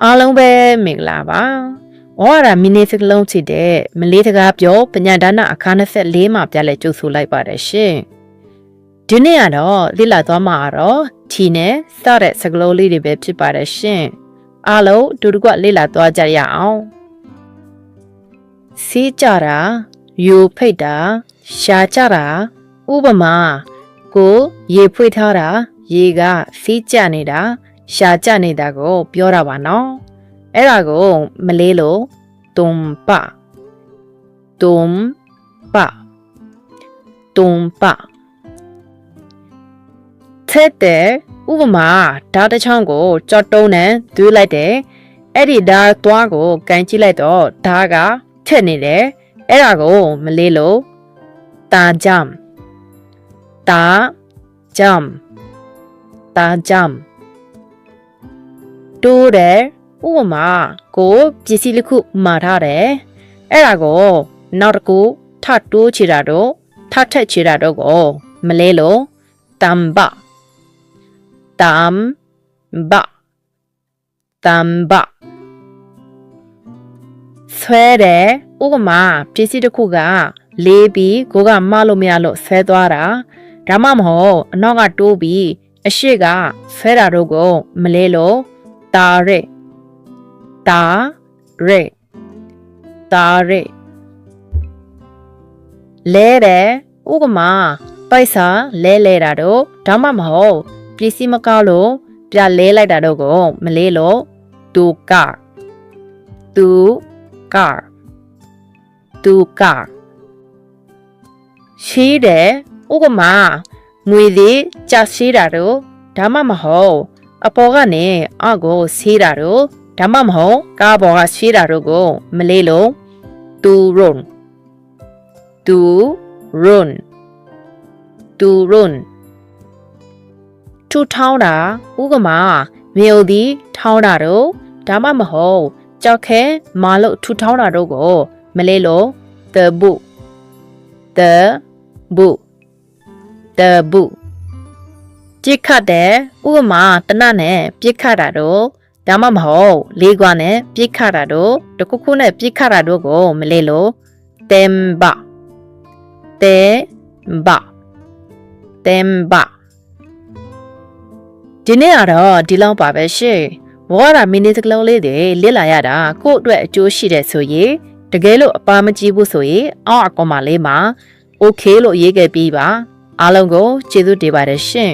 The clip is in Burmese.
အားလုံးပဲမင်္ဂလာပါ။ဝါရမီနီစကလုံးချစ်တဲ့မလေးတကားပြောပညာဒါနအခါ24မှာပြလဲကြိုဆိုလိုက်ပါတယ်ရှင်။ဒီနေ့ကတော့လေ့လာသွားမှာတော့ထီနဲ့စတဲ့စကလုံးလေးတွေပဲဖြစ်ပါတယ်ရှင်။အားလုံးတူတူကလေ့လာသွားကြရအောင်။စီးကြတာယူဖိတ်တာရှာကြတာဥပမာကိုရေဖွေးထားတာရေကစီးကြနေတာရှာကြနေတာကိုပြောတာပါနော်အဲ့ဒါကိုမလေးလို့တုံပတဲ့တဲ့ဥပမာဓာတ်တစ်ချောင်းကိုကြော့တုံးနဲ့သွေးလိုက်တယ်အဲ့ဒီဓာတ်သွားကိုကန်ကြည့်လိုက်တော့ဓာတ်ကထက်နေတယ်အဲ့ဒါကိုမလေးလို့တာဂျမ်တိုးတယ်ဥပမာကိုပစ္စည်းတစ်ခုမှာထားတယ်အဲ့ဒါကိုနောက်တစ်ခုထတိုးချတာတော့ထထက်ချတာတော့ကိုမလဲလို့တမ်ဘဆွဲတယ်ဥပမာပစ္စည်းတစ်ခုကလေးပြီးကိုကမလို့မရလို့ဆွဲသွားတာဒါမှမဟုတ်အနောက်ကတိုးပြီးအရှိကဆွဲတာတော့ကိုမလဲလို့တာရဲလဲတယ်ဥပမာပိုက်စာလဲတာတော့ဒါမှမဟုတ်ပစ္စည်းမကောက်လို့ပြလဲလိုက်တာတော့ကိုမလဲလို့တူကရှိတယ်ဥပမာငွေသေးကြရှိတာတော့ဒါမှမဟုတ်အပေါ်ကနေအောက်ကိုဆေးတာတော့ဒါမှမဟုတ်ကားပေါ်ကဆေးတာတော့ကိုမလေးလို့တူရွန်ထူထောင်းတာဥပမာမြို့သည်ထောင်းတာတော့ဒါမှမဟုတ်ကြောက်ခဲမာလို့ထူထောင်းတာတော့ကိုမလေးလို့တပုပြစ်ခတ်တယ်ဥပမာတနတ်နဲ့ပြစ်ခတ်တာတော့ဒါမှမဟုတ်လေးခွနဲ့ပြစ်ခတ်တာတော့တခုခုနဲ့ပြစ်ခတ်တာတော့ကိုမလေးလို့တင်ဘဒီနေ့ကတော့ဒီလောက်ပါပဲရှင့်ဝါရမီနီစကလုံးလေးတွေလေ့လာရတာကိုယ့်အတွက်အကျိုးရှိတဲ့ဆိုရင်တကယ်လို့အပါမကြည့်ဘူးဆိုရင်အောက်အကောမှာလေးမှာ okay လို့ရေးခဲ့ပြီးပါအားလုံးကိုကျေးဇူးတင်ပါတယ်ရှင်